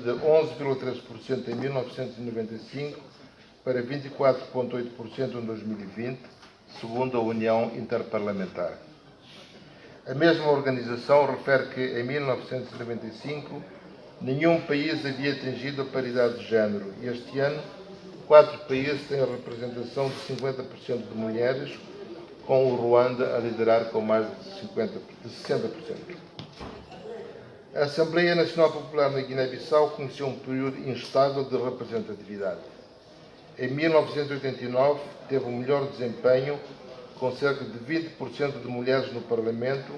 de 11,3% em 1995 para 24,8% em 2020, segundo a União Interparlamentar. A mesma organização refere que, em 1995, nenhum país havia atingido a paridade de género e este ano 4 países têm a representação de 50% de mulheres, com o Ruanda a liderar com mais de 60%. A Assembleia Nacional Popular na Guiné-Bissau conheceu um período instável de representatividade. Em 1989, teve o melhor desempenho, com cerca de 20% de mulheres no Parlamento,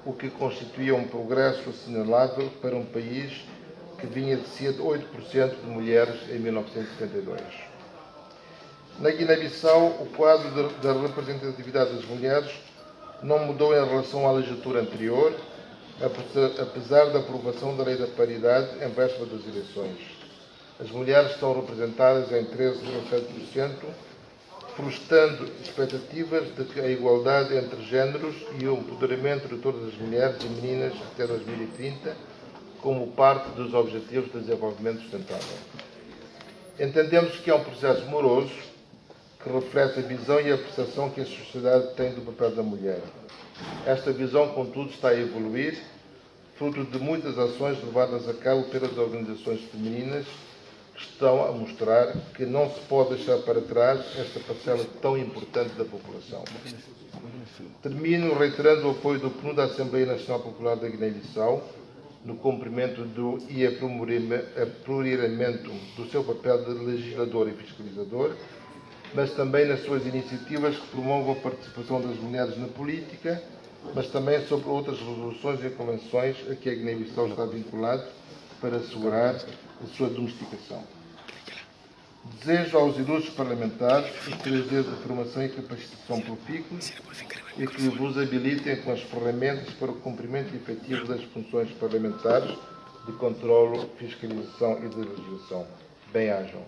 o que constituía um progresso assinalável para um país que vinha de ser de 8% de mulheres em 1972. Na Guiné-Bissau, o quadro da representatividade das mulheres não mudou em relação à legislatura anterior, apesar da aprovação da Lei da Paridade em véspera das eleições. As mulheres estão representadas em 13,7%, frustrando expectativas de que a igualdade entre géneros e o empoderamento de todas as mulheres e meninas até 2030 como parte dos Objetivos de Desenvolvimento Sustentável. Entendemos que é um processo moroso que reflete a visão e a percepção que a sociedade tem do papel da mulher. Esta visão, contudo, está a evoluir, fruto de muitas ações levadas a cabo pelas organizações femininas que estão a mostrar que não se pode deixar para trás esta parcela tão importante da população. Termino reiterando o apoio do PNUD à Assembleia Nacional Popular da Guiné-Bissau no cumprimento e aprimoramento do seu papel de legislador e fiscalizador, mas também nas suas iniciativas que promovam a participação das mulheres na política, mas também sobre outras resoluções e convenções a que a Guiné-Bissau está vinculada para assegurar a sua domesticação. Desejo aos ilustres parlamentares os prazeres de formação e capacitação profícuos e que vos habilitem com as ferramentas para o cumprimento efetivo das funções parlamentares de controlo, fiscalização e de legislação. Bem-ajam.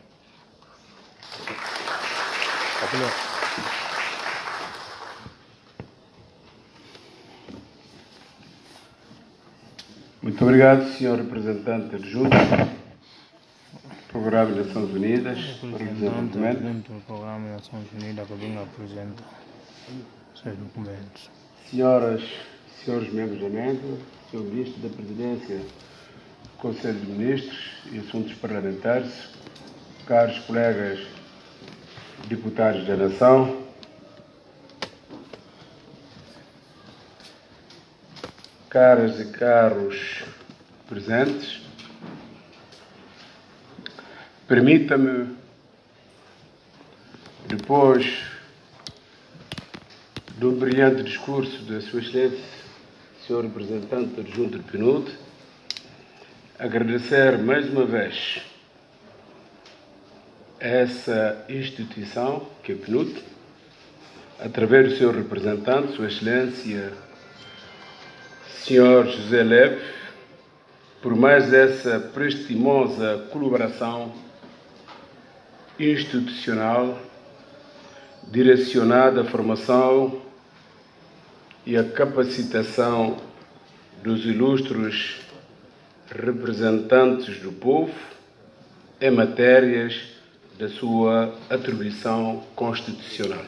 Muito obrigado, Sr. Representante adjunto do Programa das Nações Unidas para o Desenvolvimento. Do Programa das Nações Unidas que vem apresentar seus documentos. Senhoras e senhores membros da mesa, Sr. Ministro da Presidência do Conselho de Ministros e Assuntos Parlamentares, caros colegas deputados da Nação, caras e caros presentes, permita-me, depois do brilhante discurso da Sua Excelência, Sr. Representante adjunto do PNUD, agradecer mais uma vez a essa instituição, que é o PNUD, através do seu representante, Sua Excelência, Sr. José Leve, por mais essa prestimosa colaboração institucional direcionada à formação e à capacitação dos ilustres representantes do povo em matérias da sua atribuição constitucional.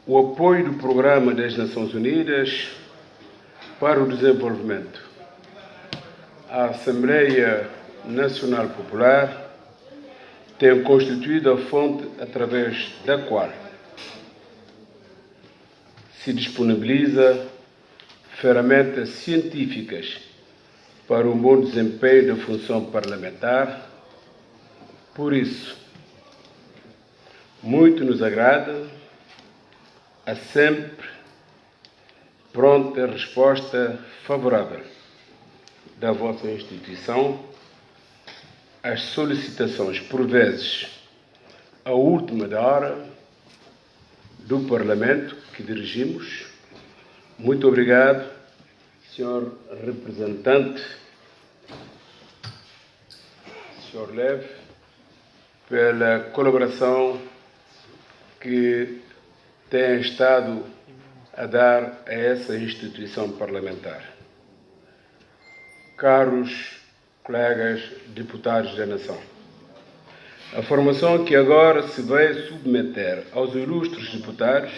O apoio do Programa das Nações Unidas para o Desenvolvimento à Assembleia Nacional Popular tem constituído a fonte através da qual se disponibiliza ferramentas científicas para um bom desempenho da função parlamentar. Por isso, muito nos agrada a sempre pronta resposta favorável da vossa instituição às solicitações, por vezes, à última da hora, do Parlamento que dirigimos. Muito obrigado, Sr. Representante, Sr. Leve, pela colaboração que tem estado a dar a essa instituição parlamentar. Caros colegas deputados da Nação. A formação que agora se vai submeter aos ilustres deputados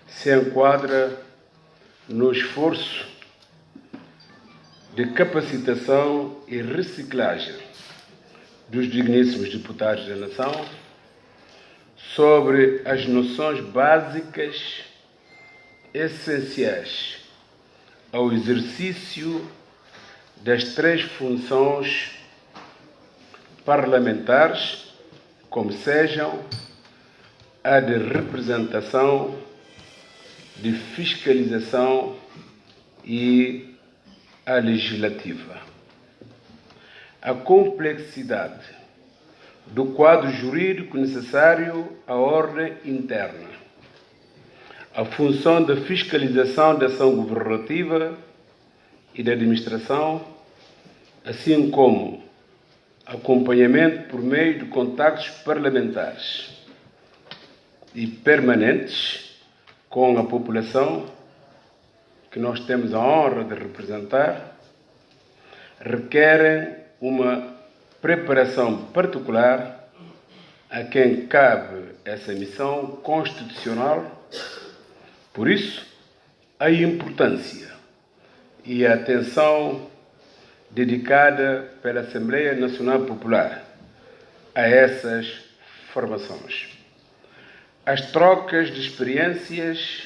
se enquadra no esforço de capacitação e reciclagem dos digníssimos deputados da Nação sobre as noções básicas essenciais ao exercício das 3 funções parlamentares, como sejam a de representação, de fiscalização e a legislativa. A complexidade do quadro jurídico necessário à ordem interna, a função da fiscalização da ação governativa e da administração, assim como acompanhamento por meio de contactos parlamentares e permanentes com a população que nós temos a honra de representar, requerem uma preparação particular a quem cabe essa missão constitucional. Por isso, a importância e a atenção dedicada pela Assembleia Nacional Popular a essas formações. As trocas de experiências,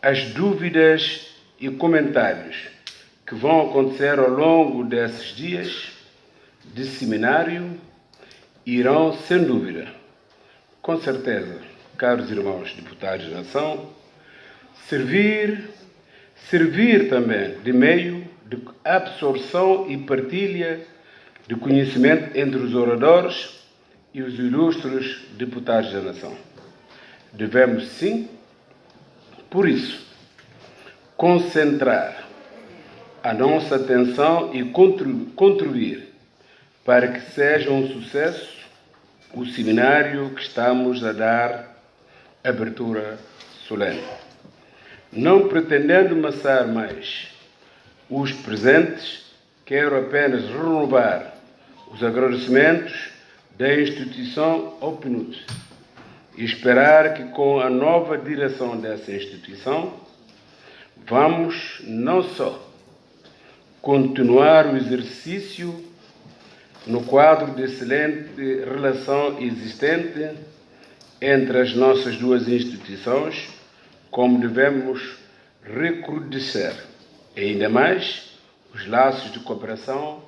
as dúvidas e comentários que vão acontecer ao longo desses dias de seminário irão, sem dúvida, com certeza, caros irmãos deputados da Nação, servir também de meio de absorção e partilha de conhecimento entre os oradores e os ilustres deputados da Nação. Devemos, sim, por isso, concentrar a nossa atenção e contribuir para que seja um sucesso o seminário que estamos a dar abertura solene. Não pretendendo maçar mais os presentes, quero apenas renovar os agradecimentos da instituição ao PNUD e esperar que com a nova direção dessa instituição vamos não só continuar o exercício no quadro de excelente relação existente entre as nossas duas instituições, como devemos recrudescer ainda mais os laços de cooperação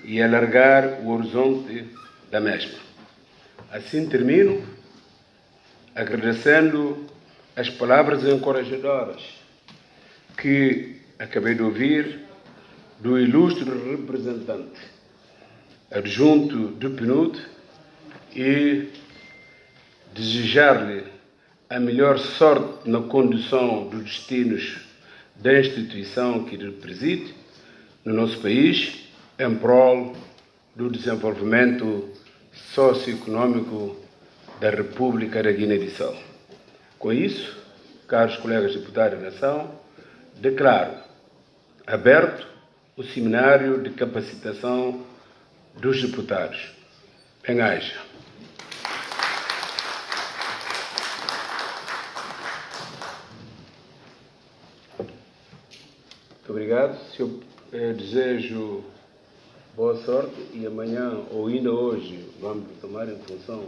e alargar o horizonte da mesma. Assim termino agradecendo as palavras encorajadoras que acabei de ouvir do ilustre representante adjunto do PNUD e desejar-lhe a melhor sorte na condução dos destinos da instituição que ele preside no nosso país em prol do desenvolvimento socioeconômico da República da Guiné-Bissau. Com isso, caros colegas deputados da Nação, declaro aberto o seminário de capacitação dos deputados. Bem-aja. Muito obrigado. Eu desejo boa sorte e amanhã ou ainda hoje vamos tomar em função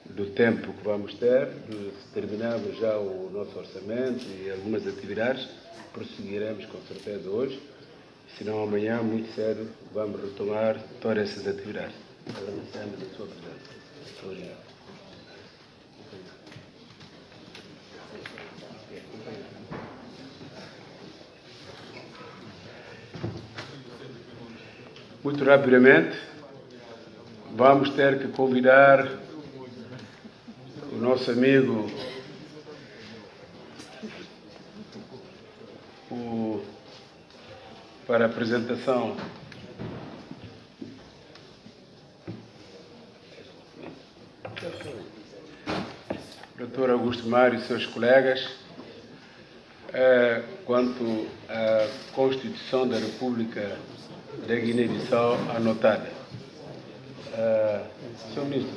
do tempo que vamos ter, de terminarmos já o nosso orçamento e algumas atividades, prosseguiremos com certeza hoje, senão amanhã, muito cedo, vamos retomar todas essas atividades. Agradecemos a sua presença. Muito obrigado. Muito rapidamente, vamos ter que convidar o nosso amigo, para a apresentação Dr. Augusto Mário e seus colegas, quanto à Constituição da República da Guiné-Bissau anotada. Sr. Ministro,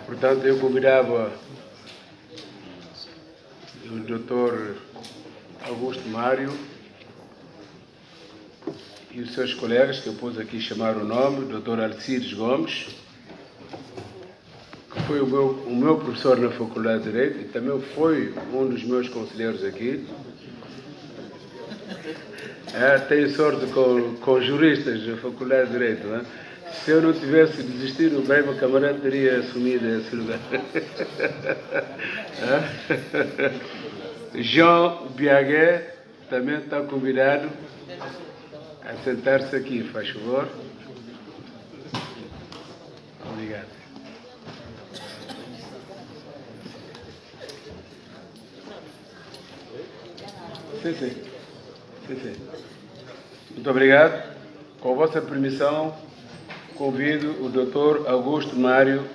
portanto, eu convidava o Dr. Augusto Mário e os seus colegas, que eu pus aqui chamar o nome, o Dr. Alcides Gomes, que foi o meu professor na Faculdade de Direito e também foi um dos meus conselheiros aqui. Tenho sorte com juristas da Faculdade de Direito. Não é? Se eu não tivesse desistido, bem, meu camarada teria assumido esse lugar. João Biagué também está convidado a sentar-se aqui, faz favor. Obrigado. Sim. Muito obrigado. Com a vossa permissão, convido o Dr. Augusto Mário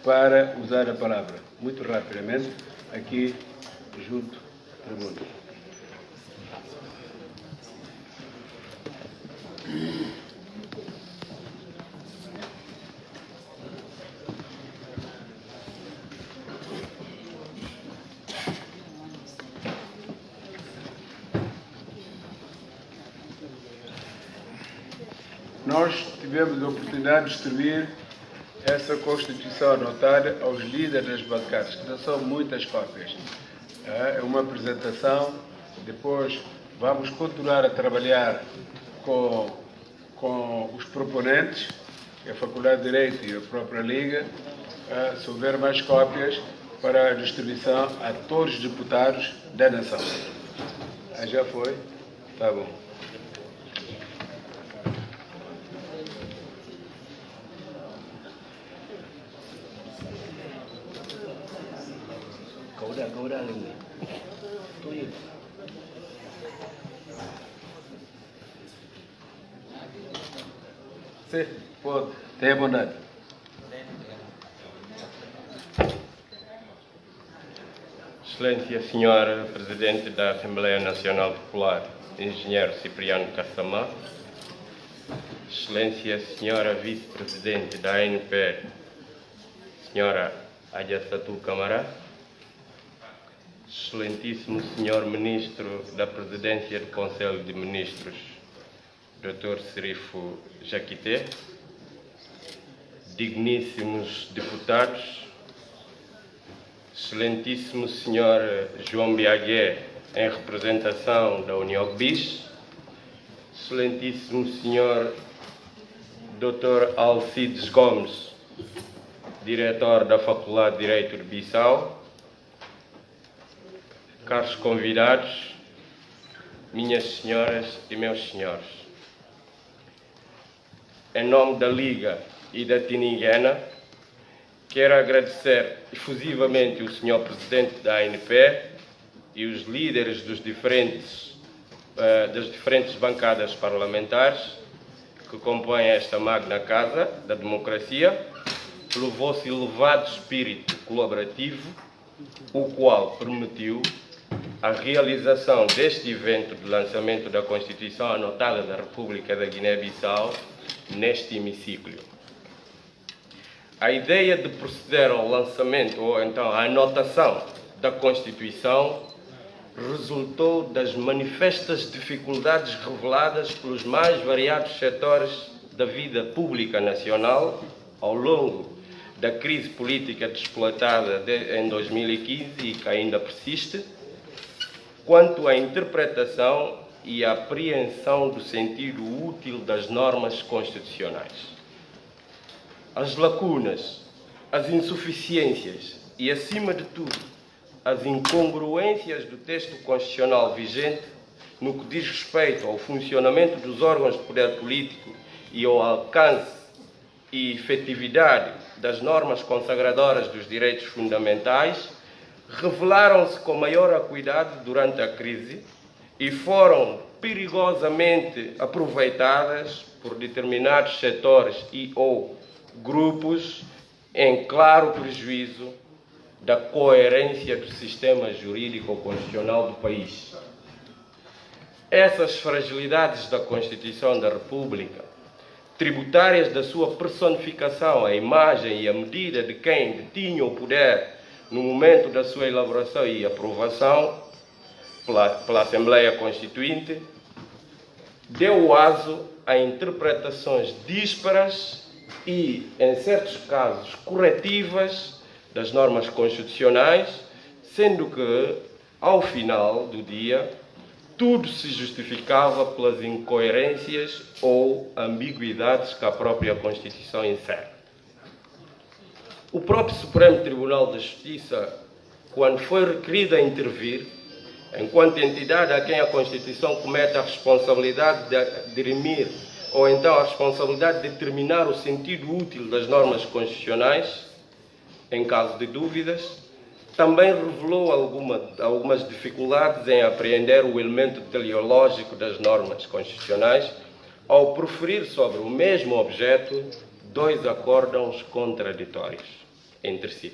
para usar a palavra. Muito rapidamente, aqui junto à tribuna. Nós tivemos a oportunidade de distribuir essa Constituição anotada aos líderes das bancadas, que não são muitas cópias. É uma apresentação, depois vamos continuar a trabalhar com os proponentes, a Faculdade de Direito e a própria Liga, se houver mais cópias, para a distribuição a todos os deputados da nação. Já foi? Tá bom. Agora sim, pode. Tenha bondade. Excelência Senhora Presidente da Assembleia Nacional Popular, Engenheiro Cipriano Kassamá, Excelência Senhora Vice-Presidente da ANP, Senhora Adjassatu Camará, Excelentíssimo Senhor Ministro da Presidência do Conselho de Ministros, Dr. Serifo Jaquité, digníssimos deputados, Excelentíssimo Senhor João Biagué, em representação da União BIS, Excelentíssimo Senhor Dr. Alcides Gomes, diretor da Faculdade de Direito de Bissau, caros convidados, minhas senhoras e meus senhores, em nome da Liga e da Tiniguena, quero agradecer efusivamente o Sr. Presidente da ANP e os líderes das diferentes bancadas parlamentares que compõem esta magna casa da democracia, pelo vosso elevado espírito colaborativo, o qual permitiu a realização deste evento de lançamento da Constituição anotada da República da Guiné-Bissau neste hemiciclo. A ideia de proceder ao lançamento, ou então à anotação da Constituição, resultou das manifestas dificuldades reveladas pelos mais variados setores da vida pública nacional ao longo da crise política desplotada em 2015 e que ainda persiste, quanto à interpretação e à apreensão do sentido útil das normas constitucionais. As lacunas, as insuficiências e, acima de tudo, as incongruências do texto constitucional vigente no que diz respeito ao funcionamento dos órgãos de poder político e ao alcance e efetividade das normas consagradoras dos direitos fundamentais revelaram-se com maior acuidade durante a crise e foram perigosamente aproveitadas por determinados setores e ou grupos em claro prejuízo da coerência do sistema jurídico constitucional do país. Essas fragilidades da Constituição da República, tributárias da sua personificação, a imagem e a medida de quem detinha o poder no momento da sua elaboração e aprovação pela Assembleia Constituinte, deu aso a interpretações díspares e, em certos casos, corretivas das normas constitucionais, sendo que, ao final do dia, tudo se justificava pelas incoerências ou ambiguidades que a própria Constituição insere. O próprio Supremo Tribunal de Justiça, quando foi requerido a intervir, enquanto entidade a quem a Constituição comete a responsabilidade de dirimir ou então a responsabilidade de determinar o sentido útil das normas constitucionais, em caso de dúvidas, também revelou algumas dificuldades em apreender o elemento teleológico das normas constitucionais ao proferir sobre o mesmo objeto dois acórdãos contraditórios entre si.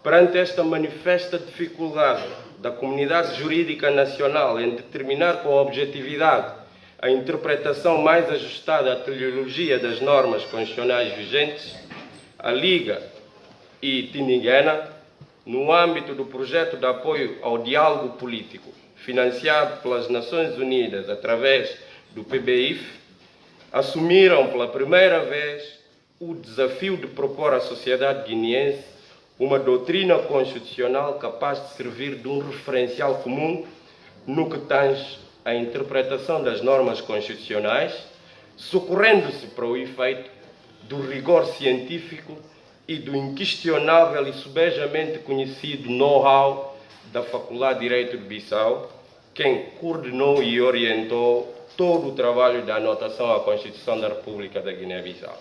Perante esta manifesta dificuldade da comunidade jurídica nacional em determinar com objetividade a interpretação mais ajustada à teleologia das normas constitucionais vigentes, a Liga e Tiniguena, no âmbito do projeto de apoio ao diálogo político, financiado pelas Nações Unidas através do PBIF, assumiram pela primeira vez o desafio de propor à sociedade guineense uma doutrina constitucional capaz de servir de um referencial comum no que tange à interpretação das normas constitucionais, socorrendo-se para o efeito do rigor científico e do inquestionável e subejamente conhecido know-how da Faculdade de Direito de Bissau, quem coordenou e orientou todo o trabalho da anotação à Constituição da República da Guiné-Bissau.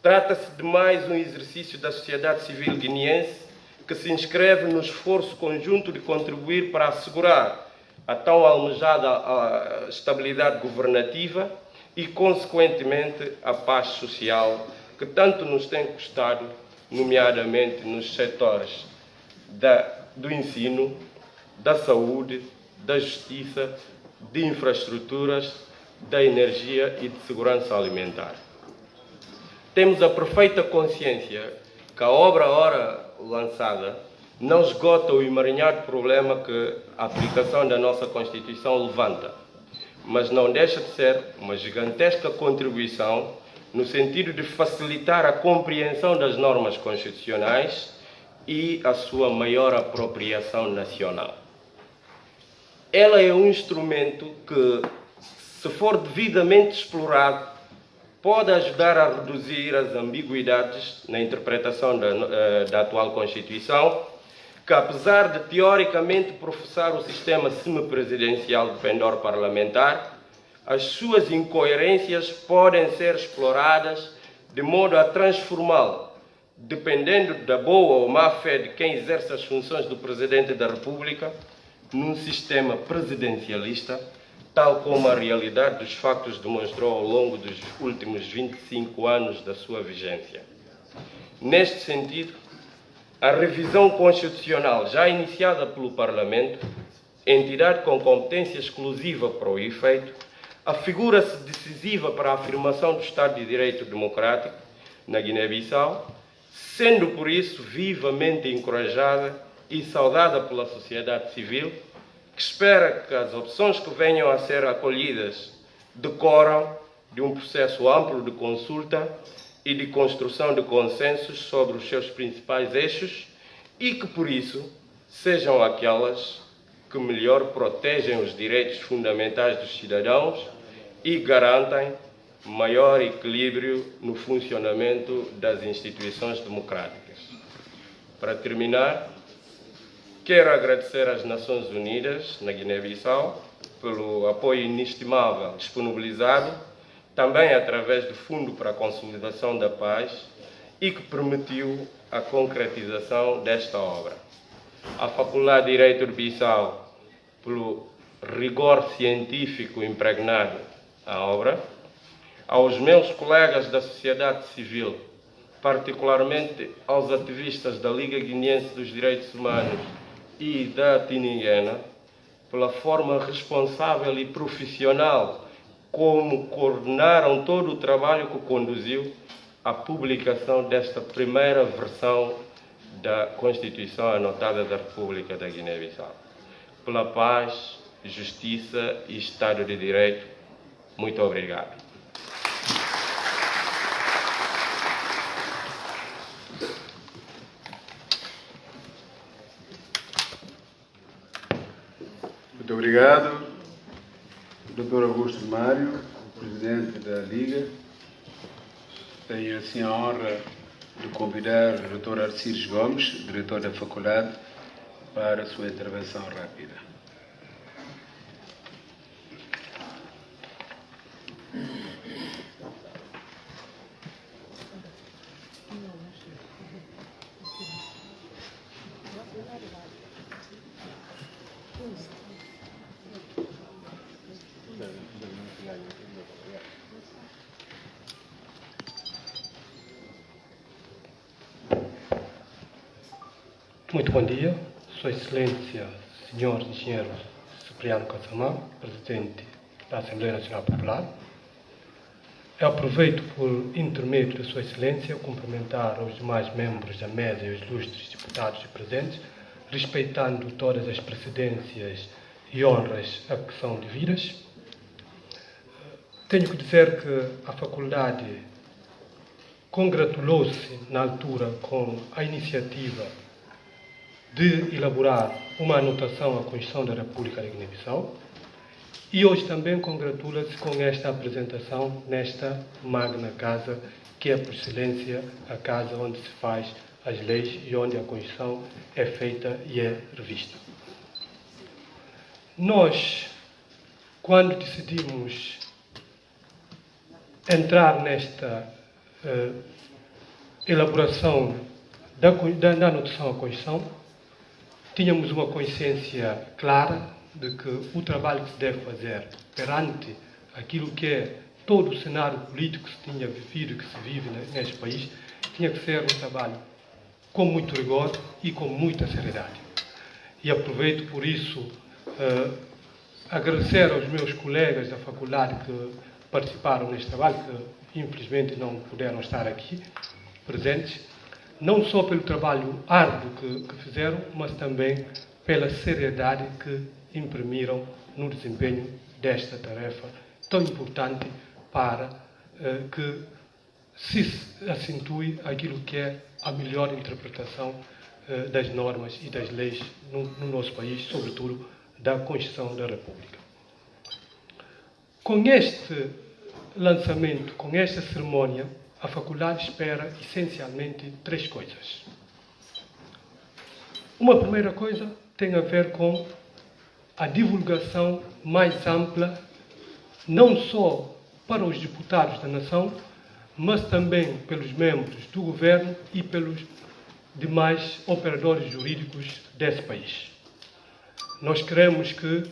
Trata-se de mais um exercício da sociedade civil guineense que se inscreve no esforço conjunto de contribuir para assegurar a tão almejada estabilidade governativa e, consequentemente, a paz social que tanto nos tem custado, nomeadamente nos setores do ensino, da saúde, da justiça, de infraestruturas, da energia e de segurança alimentar. Temos a perfeita consciência que a obra ora lançada não esgota o emaranhado problema que a aplicação da nossa Constituição levanta, mas não deixa de ser uma gigantesca contribuição no sentido de facilitar a compreensão das normas constitucionais e a sua maior apropriação nacional. Ela é um instrumento que, se for devidamente explorado, pode ajudar a reduzir as ambiguidades na interpretação da atual Constituição, que, apesar de teoricamente professar o sistema semipresidencial de pendor parlamentar, as suas incoerências podem ser exploradas de modo a transformá-lo, dependendo da boa ou má fé de quem exerce as funções do Presidente da República, num sistema presidencialista, tal como a realidade dos factos demonstrou ao longo dos últimos 25 anos da sua vigência. Neste sentido, a revisão constitucional já iniciada pelo Parlamento, entidade com competência exclusiva para o efeito, afigura-se decisiva para a afirmação do Estado de Direito Democrático na Guiné-Bissau, sendo por isso vivamente encorajada e saudada pela sociedade civil, que espera que as opções que venham a ser acolhidas decorram de um processo amplo de consulta e de construção de consensos sobre os seus principais eixos e que, por isso, sejam aquelas que melhor protegem os direitos fundamentais dos cidadãos e garantem maior equilíbrio no funcionamento das instituições democráticas. Para terminar, quero agradecer às Nações Unidas, na Guiné-Bissau, pelo apoio inestimável disponibilizado, também através do Fundo para a Consolidação da Paz, e que permitiu a concretização desta obra. À Faculdade de Direito de Bissau, pelo rigor científico impregnado à obra, aos meus colegas da sociedade civil, particularmente aos ativistas da Liga Guineense dos Direitos Humanos e da Tininguena, pela forma responsável e profissional como coordenaram todo o trabalho que conduziu à publicação desta primeira versão da Constituição anotada da República da Guiné-Bissau. Pela paz, justiça e Estado de Direito, muito obrigado. Muito obrigado, Dr. Augusto Mário, Presidente da Liga. Tenho assim a honra de convidar o Dr. Arcíris Gomes, Diretor da Faculdade, para a sua intervenção rápida. Muito bom dia, Sua Excelência, Senhor Engenheiro Cipriano Cassamã, Presidente da Assembleia Nacional Popular. Eu aproveito por intermédio de Sua Excelência cumprimentar os demais membros da mesa e os ilustres deputados presentes, respeitando todas as precedências e honras a que são devidas. Tenho que dizer que a faculdade congratulou-se na altura com a iniciativa de elaborar uma anotação à Constituição da República da Guiné-Bissau e hoje também congratula-se com esta apresentação nesta magna casa, que é por excelência a casa onde se faz as leis e onde a Constituição é feita e é revista. Nós, quando decidimos entrar nesta elaboração da anotação à Constituição, tínhamos uma consciência clara de que o trabalho que se deve fazer perante aquilo que é todo o cenário político que se tinha vivido e que se vive neste país, tinha que ser um trabalho com muito rigor e com muita seriedade. E aproveito por isso agradecer aos meus colegas da faculdade que participaram neste trabalho, que infelizmente não puderam estar aqui presentes, não só pelo trabalho árduo que fizeram, mas também pela seriedade que imprimiram no desempenho desta tarefa tão importante para que se acentue aquilo que é a melhor interpretação das normas e das leis no nosso país, sobretudo da Constituição da República. Com este lançamento, com esta cerimónia, a faculdade espera essencialmente três coisas. Uma primeira coisa tem a ver com a divulgação mais ampla, não só para os deputados da nação, mas também pelos membros do governo e pelos demais operadores jurídicos desse país. Nós queremos que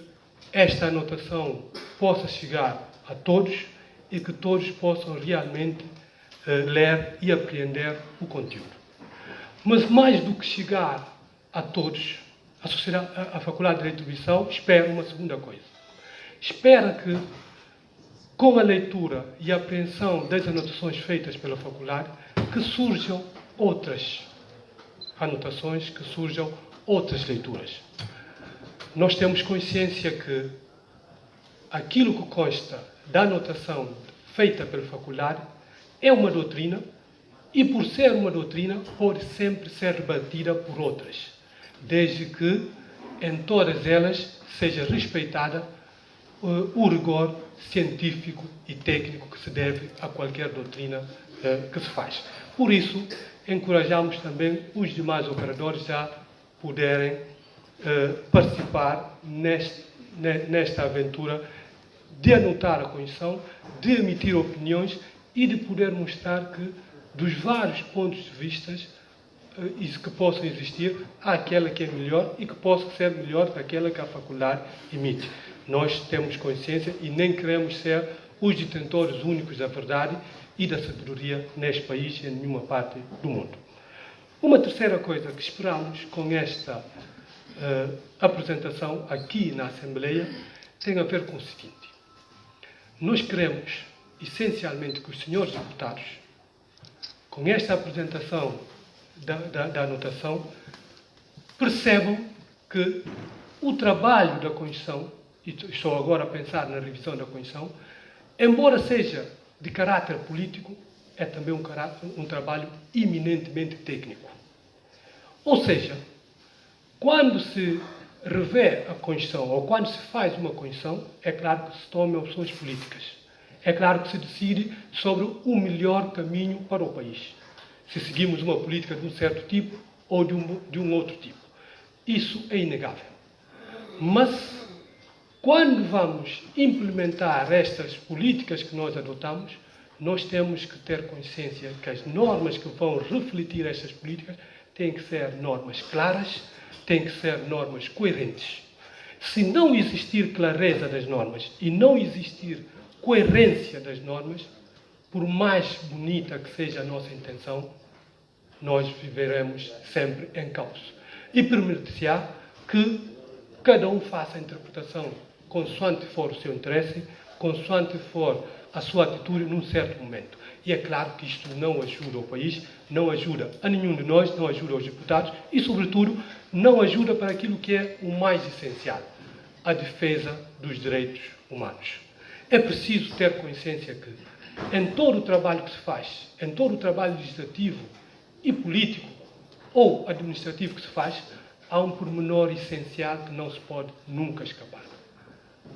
esta anotação possa chegar a todos e que todos possam realmente ler e apreender o conteúdo. Mas mais do que chegar a todos, a Faculdade de Direito de Bissau espera uma segunda coisa. Espera que, com a leitura e a apreensão das anotações feitas pela faculdade, que surjam outras anotações, que surjam outras leituras. Nós temos consciência que aquilo que consta da anotação feita pela faculdade é uma doutrina e, por ser uma doutrina, pode sempre ser rebatida por outras, desde que em todas elas seja respeitada o rigor científico e técnico que se deve a qualquer doutrina que se faz. Por isso, encorajamos também os demais operadores a poderem participar nesta aventura de anotar a Constituição, de emitir opiniões e de poder mostrar que, dos vários pontos de vista que possam existir, há aquela que é melhor e que possa ser melhor daquela que a faculdade emite. Nós temos consciência e nem queremos ser os detentores únicos da verdade e da sabedoria neste país e em nenhuma parte do mundo. Uma terceira coisa que esperamos com esta apresentação aqui na Assembleia tem a ver com o seguinte. Nós queremos, essencialmente, que os senhores deputados, com esta apresentação da anotação, percebam que o trabalho da Constituição, e estou agora a pensar na revisão da Constituição, embora seja de caráter político, é também um trabalho eminentemente técnico. Ou seja, quando se revê a Constituição, ou quando se faz uma Constituição, é claro que se tomam opções políticas. É claro que se decide sobre o melhor caminho para o país. Se seguimos uma política de um certo tipo ou de um outro tipo. Isso é inegável. Mas, quando vamos implementar estas políticas que nós adotamos, nós temos que ter consciência que as normas que vão refletir estas políticas têm que ser normas claras, têm que ser normas coerentes. Se não existir clareza das normas e não existir coerência das normas, por mais bonita que seja a nossa intenção, nós viveremos sempre em caos. E permitir-se-á que cada um faça a interpretação consoante for o seu interesse, consoante for a sua atitude num certo momento. E é claro que isto não ajuda o país, não ajuda a nenhum de nós, não ajuda aos deputados e, sobretudo, não ajuda para aquilo que é o mais essencial, a defesa dos direitos humanos. É preciso ter consciência que, em todo o trabalho que se faz, em todo o trabalho legislativo e político ou administrativo que se faz, há um pormenor essencial que não se pode nunca escapar.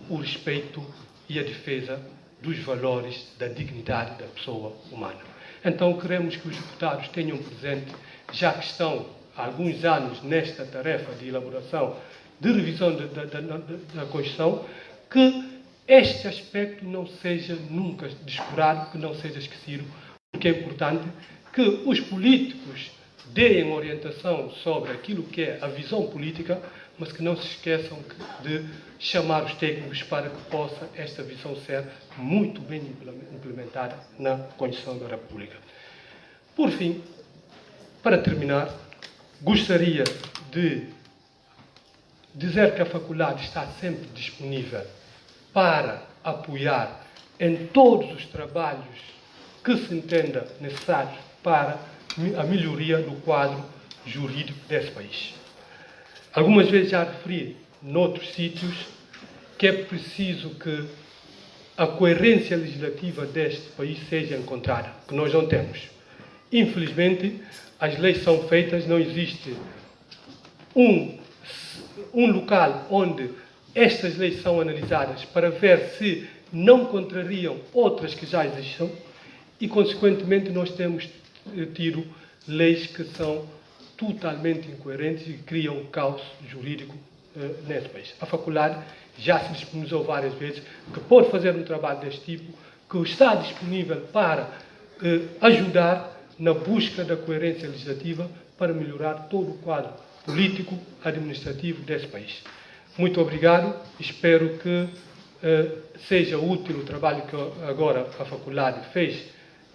O respeito e a defesa dos valores da dignidade da pessoa humana. Então, queremos que os deputados tenham presente, já que estão há alguns anos nesta tarefa de elaboração, de revisão da Constituição, que este aspecto não seja nunca descurado, que não seja esquecido, porque é importante que os políticos deem orientação sobre aquilo que é a visão política, mas que não se esqueçam de chamar os técnicos para que possa esta visão ser muito bem implementada na Constituição da República. Por fim, para terminar, gostaria de dizer que a faculdade está sempre disponível para apoiar em todos os trabalhos que se entenda necessários para a melhoria do quadro jurídico desse país. Algumas vezes já referi, noutros sítios, que é preciso que a coerência legislativa deste país seja encontrada, que nós não temos. Infelizmente, as leis são feitas, não existe um local onde estas leis são analisadas para ver se não contrariam outras que já existam e, consequentemente, nós temos tido leis que são totalmente incoerentes e criam caos jurídico nesse país. A faculdade já se disponibilizou várias vezes que pode fazer um trabalho deste tipo, que está disponível para ajudar na busca da coerência legislativa para melhorar todo o quadro político, administrativo desse país. Muito obrigado. Espero que seja útil o trabalho que agora a faculdade fez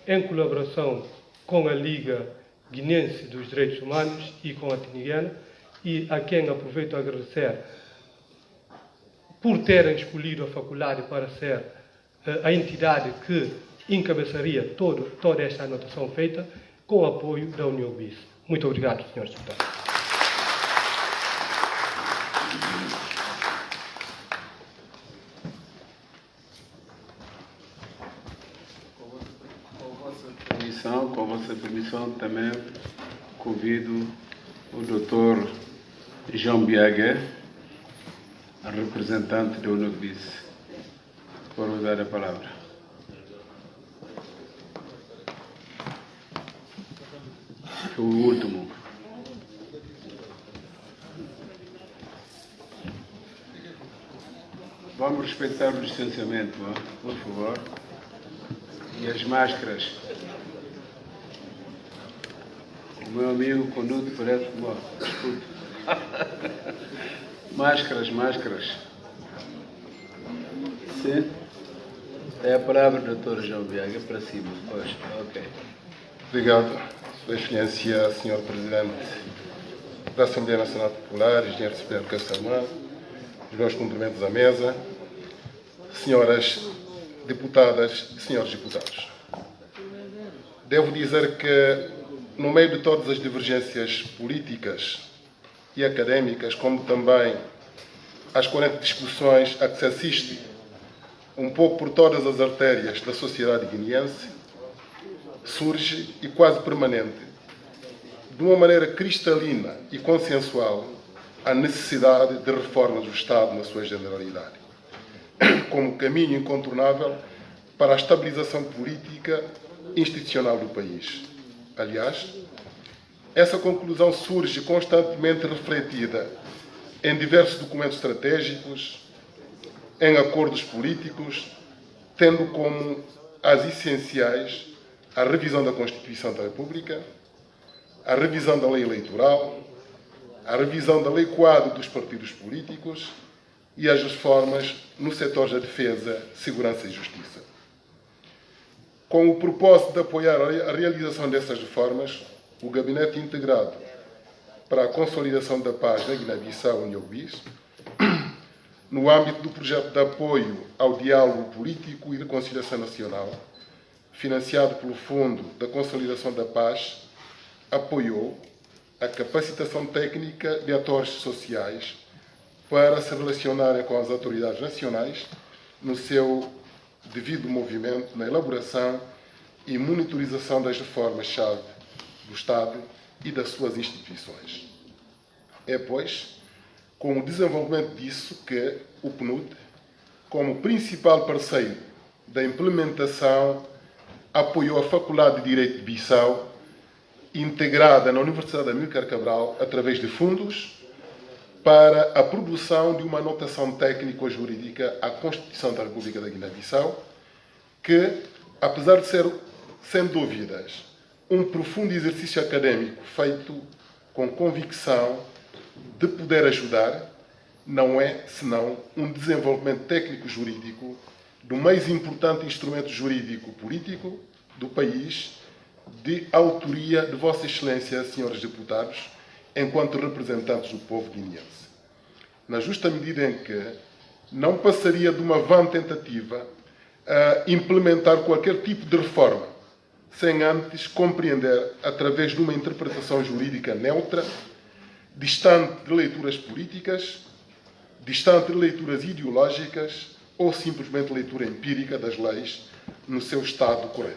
em colaboração com a Liga Guinense dos Direitos Humanos e com a Tiniguiana, e a quem aproveito a agradecer por terem escolhido a faculdade para ser a entidade que encabeçaria toda esta anotação feita, com o apoio da União BIS. Muito obrigado, senhores deputados. Com a vossa permissão, também convido o Dr. João Biaga, representante da UNOBIS, para vos dar a palavra. O último. Vamos respeitar o distanciamento, por favor. E as máscaras. O meu amigo conduto parece que escuta. Máscaras. Sim. É a palavra do Dr. João Biaga, para cima. Pois, ok. Obrigado, Sua Excelência, Sr. Presidente da Assembleia Nacional Popular, Engenheiro Superior Cassamã, os meus cumprimentos à mesa, senhoras deputadas e senhores deputados. Devo dizer que, no meio de todas as divergências políticas e académicas, como também as 40 discussões a que se assiste, um pouco por todas as artérias da sociedade guineense, surge e quase permanente, de uma maneira cristalina e consensual, a necessidade de reformas do Estado na sua generalidade, como caminho incontornável para a estabilização política e institucional do país. Aliás, essa conclusão surge constantemente refletida em diversos documentos estratégicos, em acordos políticos, tendo como as essenciais a revisão da Constituição da República, a revisão da lei eleitoral, a revisão da lei quadro dos partidos políticos e as reformas no setor da defesa, segurança e justiça. Com o propósito de apoiar a realização dessas reformas, o Gabinete Integrado para a Consolidação da Paz na Guiné-Bissau, UNIOBIS, no âmbito do projeto de apoio ao diálogo político e reconciliação nacional, financiado pelo Fundo da Consolidação da Paz, apoiou a capacitação técnica de atores sociais para se relacionarem com as autoridades nacionais no seu devido movimento na elaboração e monitorização das reformas-chave do Estado e das suas instituições. É, pois, com o desenvolvimento disso que o PNUD, como principal parceiro da implementação, apoiou a Faculdade de Direito de Bissau, integrada na Universidade Amílcar Cabral, através de fundos, para a produção de uma anotação técnico-jurídica à Constituição da República da Guiné-Bissau, que, apesar de ser, sem dúvidas, um profundo exercício académico feito com convicção de poder ajudar, não é senão um desenvolvimento técnico-jurídico do mais importante instrumento jurídico-político do país, de autoria de Vossa Excelência, senhores deputados, enquanto representantes do povo guineense. Na justa medida em que não passaria de uma vã tentativa a implementar qualquer tipo de reforma, sem antes compreender, através de uma interpretação jurídica neutra, distante de leituras políticas, distante de leituras ideológicas ou simplesmente leitura empírica das leis no seu estado corrente,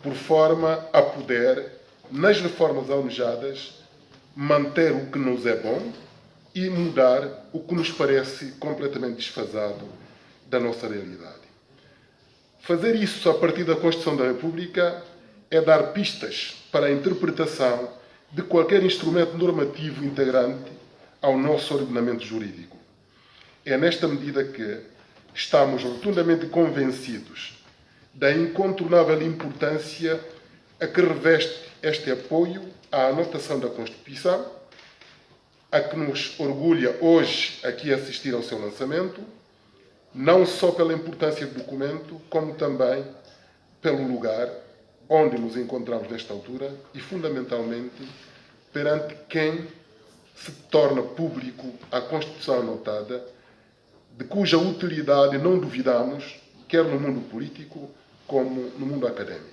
por forma a poder, nas reformas almejadas, manter o que nos é bom e mudar o que nos parece completamente desfasado da nossa realidade. Fazer isso a partir da Constituição da República é dar pistas para a interpretação de qualquer instrumento normativo integrante ao nosso ordenamento jurídico. É nesta medida que estamos rotundamente convencidos da incontornável importância a que reveste este apoio à anotação da Constituição, a que nos orgulha hoje aqui assistir ao seu lançamento, não só pela importância do documento, como também pelo lugar onde nos encontramos nesta altura e, fundamentalmente, perante quem se torna público a Constituição anotada, de cuja utilidade não duvidamos, quer no mundo político, como no mundo académico.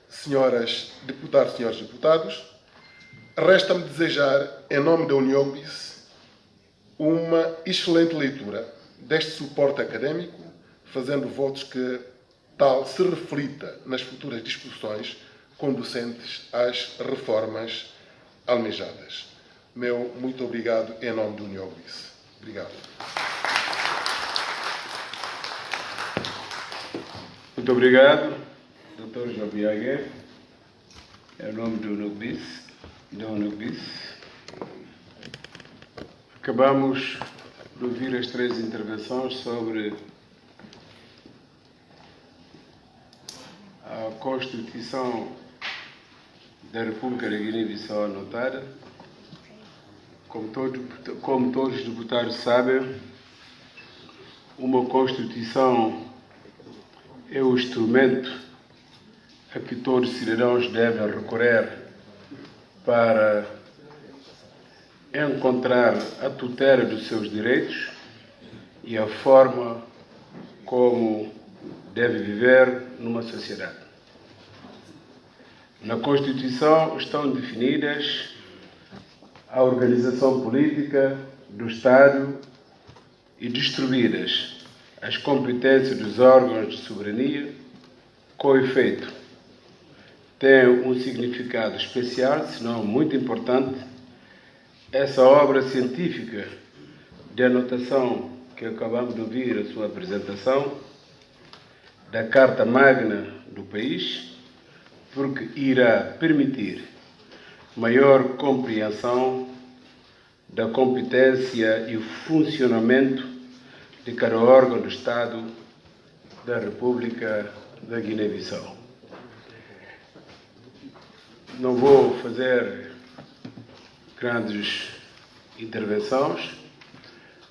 Senhoras deputadas e senhores deputados, resta-me desejar, em nome da UNIOBIS, uma excelente leitura deste suporte académico, fazendo votos que tal se reflita nas futuras discussões conducentes às reformas almejadas. Meu muito obrigado em nome do UNIOBIS. Obrigado. Muito obrigado, Dr. João Biaga, em nome do UNIOBIS. Acabamos de ouvir as 3 intervenções sobre a Constituição da República da Guiné-Bissau anotada. Como todos os deputados sabem, uma Constituição é o instrumento a que todos os cidadãos devem recorrer para encontrar a tutela dos seus direitos e a forma como deve viver numa sociedade. Na Constituição estão definidas a organização política do Estado e distribuídas as competências dos órgãos de soberania, com efeito. Tem um significado especial, se não muito importante, essa obra científica de anotação que acabamos de ouvir a sua apresentação, da Carta Magna do país, porque irá permitir maior compreensão da competência e o funcionamento de cada órgão do Estado da República da Guiné-Bissau. Não vou fazer grandes intervenções,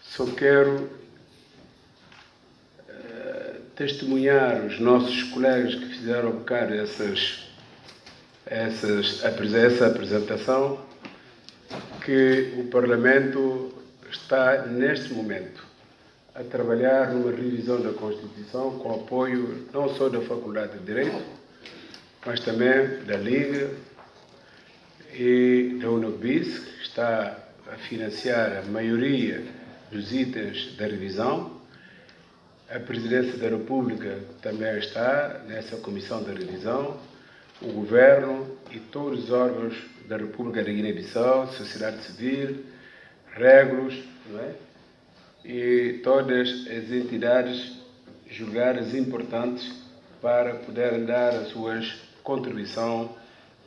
só quero testemunhar os nossos colegas que fizeram um bocado essa apresentação, que o Parlamento está, neste momento, a trabalhar numa revisão da Constituição com apoio não só da Faculdade de Direito, mas também da Liga e da UNOBIS, que está a financiar a maioria dos itens da revisão. A Presidência da República também está nessa comissão da revisão, o Governo e todos os órgãos da República da Guiné-Bissau, sociedade civil, Regulus, não é? E todas as entidades julgadas importantes para poderem dar as suas contribuições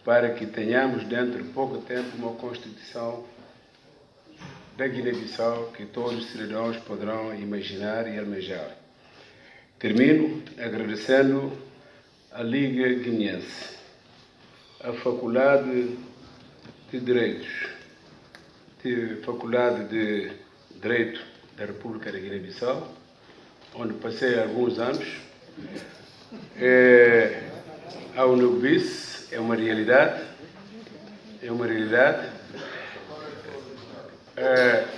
para que tenhamos dentro de pouco tempo uma Constituição da Guiné-Bissau que todos os cidadãos poderão imaginar e almejar. Termino agradecendo à Liga Guineense, à Faculdade de Direito da República da Guiné-Bissau, onde passei alguns anos. A UNOBIS é uma realidade.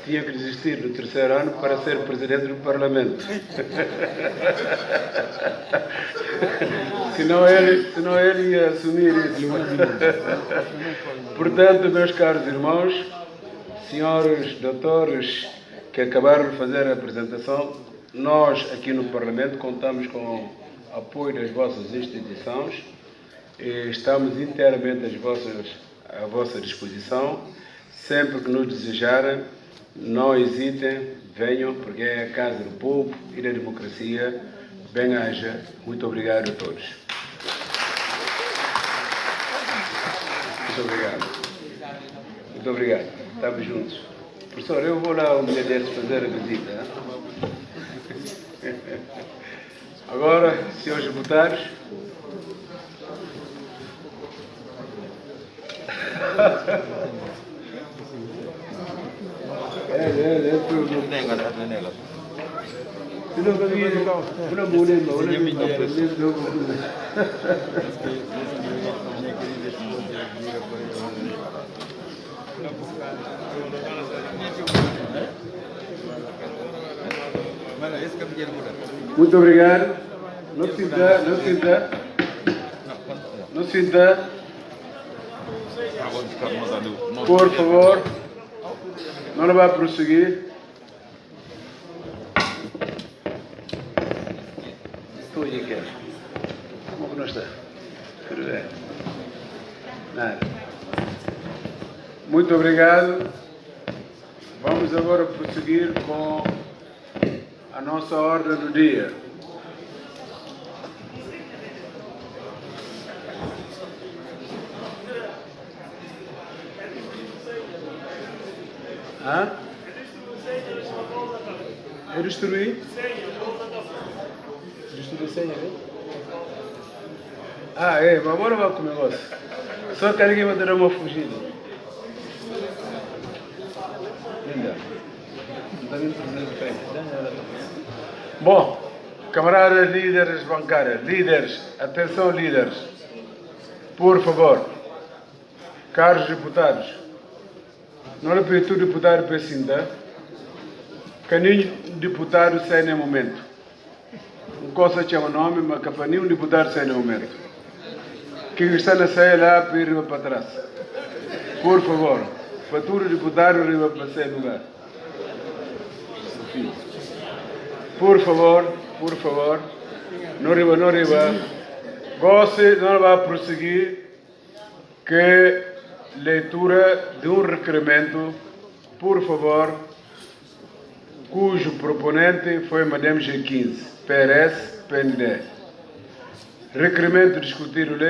Tinha que desistir no terceiro ano para ser presidente do Parlamento. senão ele ia assumir isso. Portanto, meus caros irmãos, senhores doutores que acabaram de fazer a apresentação, nós aqui no Parlamento contamos com o apoio das vossas instituições e estamos inteiramente à vossa disposição. Sempre que nos desejarem, não hesitem, venham, porque é a casa do povo e da democracia. Bem-aja. Muito obrigado a todos. Muito obrigado. Estamos juntos. Professor, eu vou lá um dia desses fazer a visita. Agora, senhores deputados. Muito obrigado. Não se dá. Por favor, não vai prosseguir. Como que não está? Tudo bem. Nada. Muito obrigado. Vamos agora prosseguir com a nossa ordem do dia. Eu destruí? Destruí senha, né? Mas agora vai com o negócio. Só que alguém vai dar uma fugida. Linda. Bom, Camaradas líderes bancários, líderes, atenção líderes, por favor, caros deputados, não é para tu deputado precinta, que nenhum deputado sai no momento. Não coisa chama nome, mas que nenhum deputado sai no momento. Que está na saia lá para ir para trás. Por favor, para todo deputado ir para sair lugar. Por favor, não riba. Goste, não vai prosseguir que leitura de um requerimento, por favor, cujo proponente foi Madame G15, PRS, PND. Requerimento discutido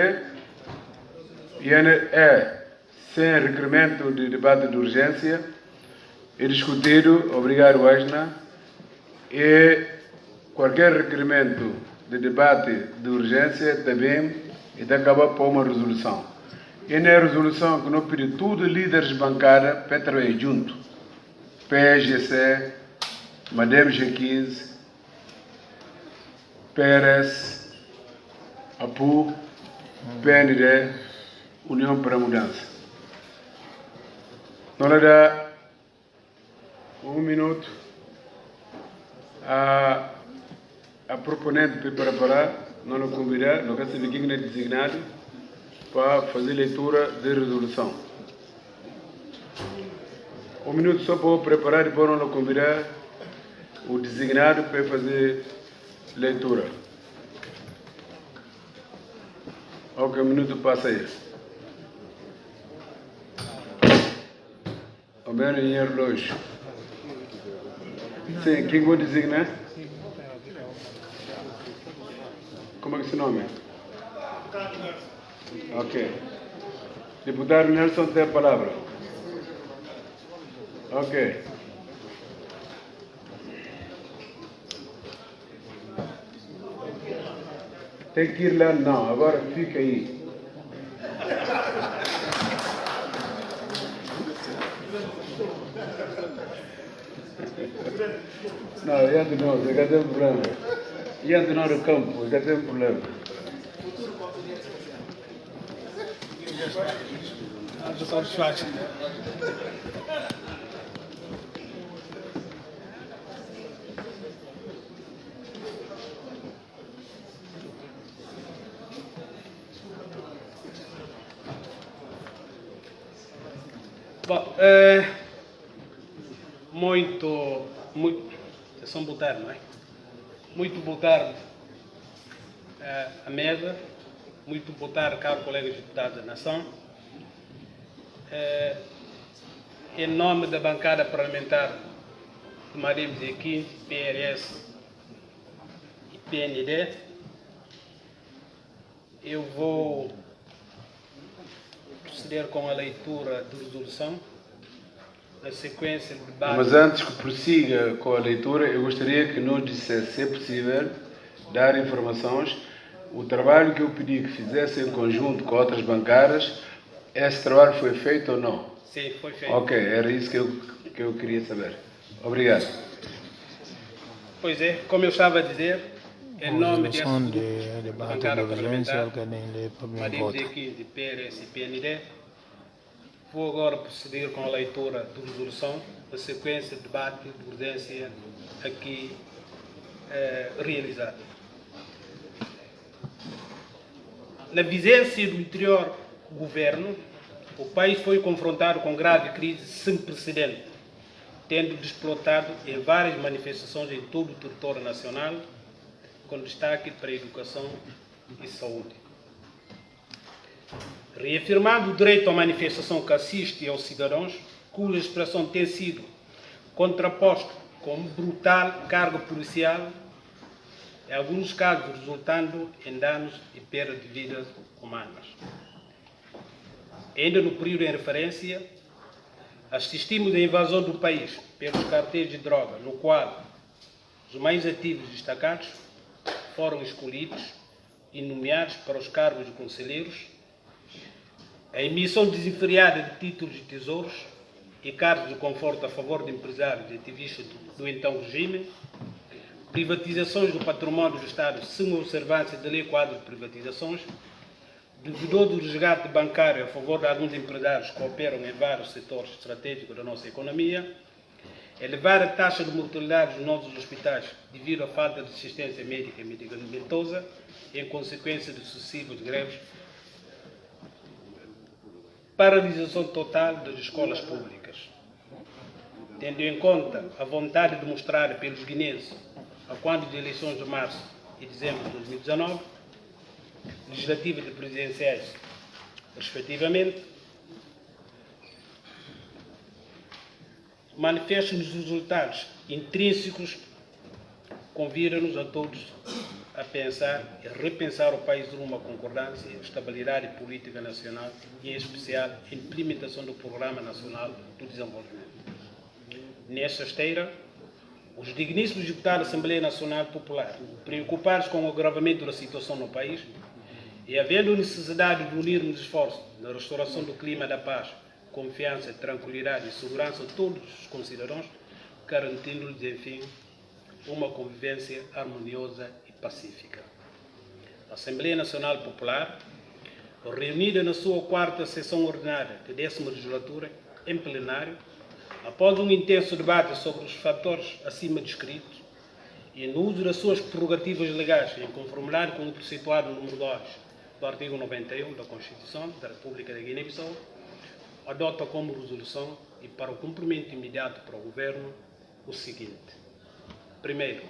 e é sem requerimento de debate de urgência e discutido, obrigado Wajna, e qualquer requerimento de debate de urgência também e de acabar por uma resolução. E na resolução que não pede tudo líderes bancários para trabalhar junto. PSGC, Madame G15, PRS, APU, PND, União para a Mudança. Não lhe dá 1 minuto a proponente para preparar, não nos convidar, não quer saber quem é designado para fazer leitura de resolução. 1 minuto só para preparar e depois não convidar o designado para fazer leitura. Ok, 1 minuto passa aí. O meu engenheiro relógio. Sim, quem vou designar? Como é que se nome? Ok. Deputado Nelson tem a palavra. Ok. Tem que ir lá? Não, agora fica aí. Não, já de nós, já tem um problema. Já de nós no campo, já tem um problema. Bom, sessão boa tarde, não é? Muito boa tarde à mesa, muito boa tarde, caros colegas deputados da Nação. Em nome da bancada parlamentar de Madame G15, PRS e PND, eu vou proceder com a leitura de resolução. Na sequência de debate. Mas antes que prossiga com a leitura, eu gostaria que nos dissesse, se é possível, dar informações. O trabalho que eu pedi que fizesse em conjunto com outras bancárias, esse trabalho foi feito ou não? Sim, foi feito. Ok, era isso que eu queria saber. Obrigado. Pois é, como eu estava a dizer, em nome desse Resolução grupo de debate bancária de urgência, parlamentar, alguém lê para mim Madame voto. G15, PRS e PND, vou agora proceder com a leitura da resolução, na sequência de debate de urgência aqui realizado. Na vigência do anterior governo, o país foi confrontado com grave crise sem precedente, tendo desplotado em várias manifestações em todo o território nacional, com destaque para a educação e saúde. Reafirmando o direito à manifestação que assiste aos cidadãos, cuja expressão tem sido contraposto com brutal carga policial, em alguns casos resultando em danos e perda de vidas humanas. Ainda no período em referência, assistimos à invasão do país pelos cartéis de droga, no qual os mais ativos destacados foram escolhidos e nomeados para os cargos de conselheiros, a emissão desenfreada de títulos de tesouros e cargos de conforto a favor de empresários e ativistas do então regime, privatizações do património do Estado sem observância da Lei Quadro de Privatizações, duvidoso resgate bancário a favor de alguns empresários que operam em vários setores estratégicos da nossa economia, elevar a taxa de mortalidade nos nossos hospitais devido à falta de assistência médica e medicamentosa em consequência de sucessivas greves, paralisação total das escolas públicas. Tendo em conta a vontade demonstrada pelos guineenses a quando de eleições de março e dezembro de 2019, legislativas e presidenciais, respectivamente, manifestam-nos os resultados intrínsecos, convidam-nos a todos a pensar e repensar o país rumo à concordância e estabilidade política nacional e, em especial, a implementação do Programa Nacional do Desenvolvimento. Nesta esteira, os digníssimos deputados da Assembleia Nacional Popular, preocupados com o agravamento da situação no país e havendo necessidade de unirmos esforços na restauração do clima da paz, confiança, tranquilidade e segurança de todos os concidadãos, garantindo-lhes, enfim, uma convivência harmoniosa e pacífica. A Assembleia Nacional Popular, reunida na sua 4ª sessão ordinária da 10ª legislatura, em plenário, após um intenso debate sobre os fatores acima descritos e no uso das suas prerrogativas legais em conformidade com o preceptuado número 2 do artigo 91 da Constituição da República da Guiné-Bissau, adota como resolução e para o cumprimento imediato para o Governo o seguinte. Primeiro,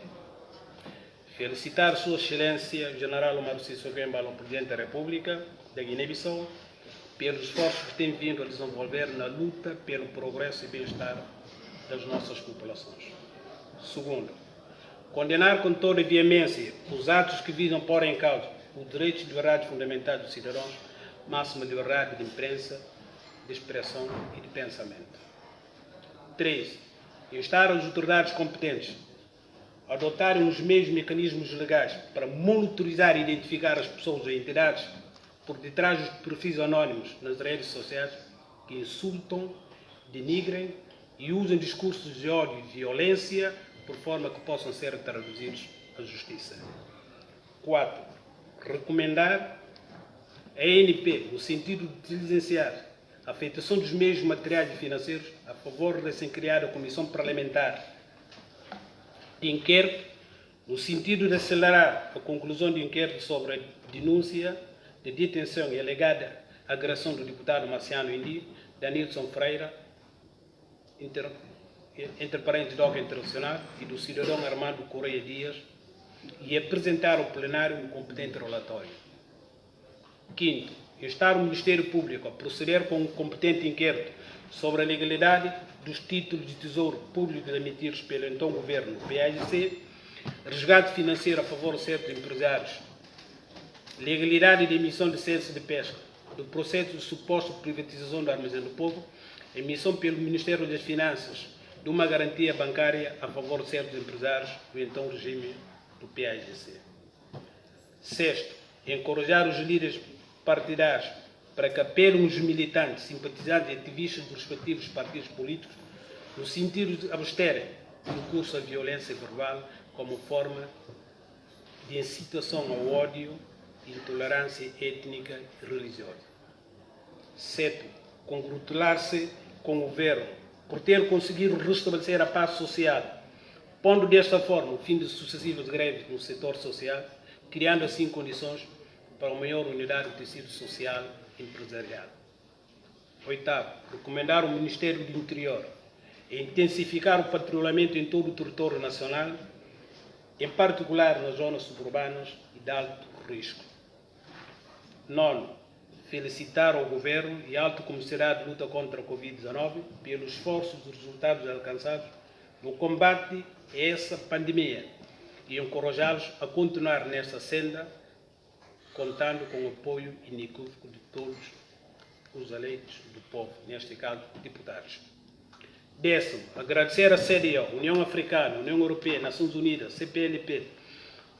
felicitar Sua Excelência General Omar Sissoko Embalo, Presidente da República da Guiné-Bissau, pelos esforços que tem vindo a desenvolver na luta pelo progresso e bem-estar das nossas populações. Segundo, condenar com toda a veemência os atos que visam pôr em causa os direitos e liberdades fundamentais dos cidadãos, máxima liberdade de imprensa, de expressão e de pensamento. 3. Instar as autoridades competentes a adotarem os meios mecanismos legais para monitorizar e identificar as pessoas ou entidades por detrás dos perfis anónimos nas redes sociais que insultam, denigrem e usam discursos de ódio e violência por forma que possam ser traduzidos à Justiça. 4. Recomendar a ANP no sentido de diligenciar a afetação dos meios materiais e financeiros a favor de ser criada a Comissão Parlamentar de Inquérito no sentido de acelerar a conclusão do inquérito sobre a denúncia de detenção e alegada agressão do deputado Marciano Indi, Danilson Freira, entre parênteses DOC Internacional, e do cidadão Armando Correia Dias, e apresentar ao plenário um competente relatório. 5. Instar o Ministério Público a proceder com um competente inquérito sobre a legalidade dos títulos de tesouro público emitidos pelo então governo PAIGC, resgate financeiro a favor de certos empresários, legalidade de emissão de licença de pesca, do processo de suposta privatização do Armazém do Povo, emissão pelo Ministério das Finanças de uma garantia bancária a favor de certos empresários do então regime do PAIGC. 6. Encorajar os líderes partidários para que apelem os militantes, simpatizantes e ativistas dos respectivos partidos políticos no sentido de absterem do curso à violência verbal como forma de incitação ao ódio, intolerância étnica e religiosa. 7. Congratular-se com o governo por ter conseguido restabelecer a paz social, pondo desta forma o fim de sucessivas greves no setor social, criando assim condições para uma maior unidade do tecido social e empresarial. 8. Recomendar ao Ministério do Interior intensificar o patrulhamento em todo o território nacional, em particular nas zonas suburbanas e de alto risco. 9. Felicitar ao Governo e a Alta Comissariado de Luta contra a Covid-19 pelos esforços e resultados alcançados no combate a essa pandemia e encorajá-los a continuar nesta senda, contando com o apoio inequívoco de todos os eleitos do povo, neste caso, deputados. 10. Agradecer à CEDEAO, União Africana, União Europeia, Nações Unidas, CPLP,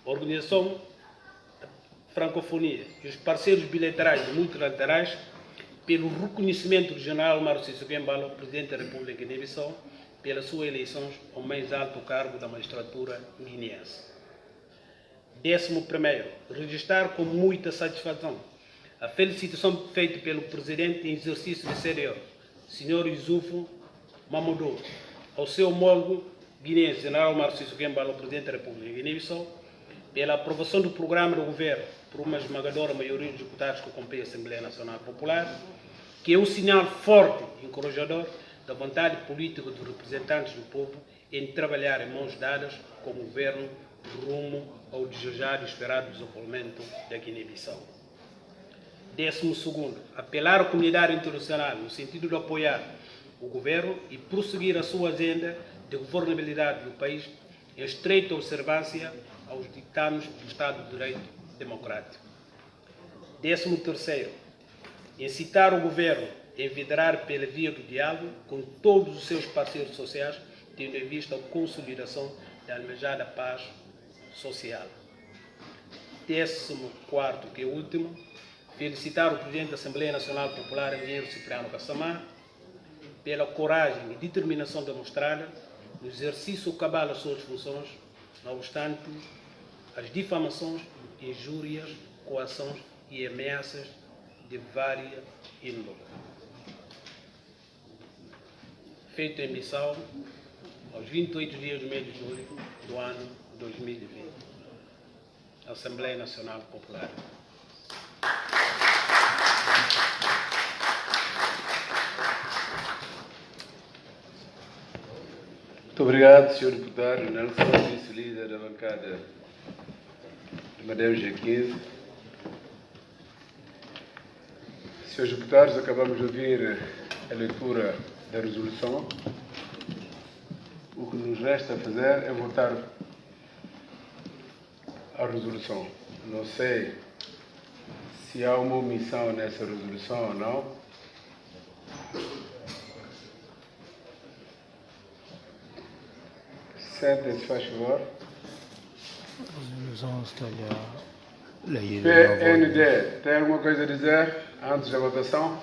Organização Francofonia e os parceiros bilaterais e multilaterais pelo reconhecimento do general Omar Sissoko Embalo, Presidente da República de Guiné-Bissau, pela sua eleição ao mais alto cargo da magistratura guineense. 11º, registrar com muita satisfação a felicitação feita pelo Presidente em exercício de exterior, Sr. Issoufou Mamadou, ao seu homólogo guineense, General Marciso Guembalo, Presidente da República de Guiné-Bissau, pela aprovação do programa do Governo por uma esmagadora maioria dos deputados que compõem a Assembleia Nacional Popular, que é um sinal forte e encorajador da vontade política dos representantes do povo em trabalhar em mãos dadas com o Governo rumo ao desejado e esperado desenvolvimento da Guiné-Bissau. 12º, apelar à comunidade internacional no sentido de apoiar o Governo e prosseguir a sua agenda de governabilidade do país em estreita observância aos ditames do Estado de Direito Democrático. 13º, incitar o Governo a envidrar pela via do diálogo com todos os seus parceiros sociais, tendo em vista a consolidação da almejada paz social. 14º, que é o último, felicitar o Presidente da Assembleia Nacional Popular, Engenheiro Cipriano Kassamá, pela coragem e determinação demonstrada no exercício cabal das suas funções, não obstante as difamações, injúrias, coações e ameaças de várias índole. Feito em Bissau, aos 28 dias do mês de julho do ano 2020. Assembleia Nacional Popular. Muito obrigado, Sr. Deputado Nelson, vice-líder da bancada de Madem G15. Senhores deputados, acabamos de ouvir a leitura da resolução. O que nos resta fazer é votar a resolução. Não sei se há uma omissão nessa resolução ou não. Sentem-se, faz favor. PND, tem alguma coisa a dizer antes da votação?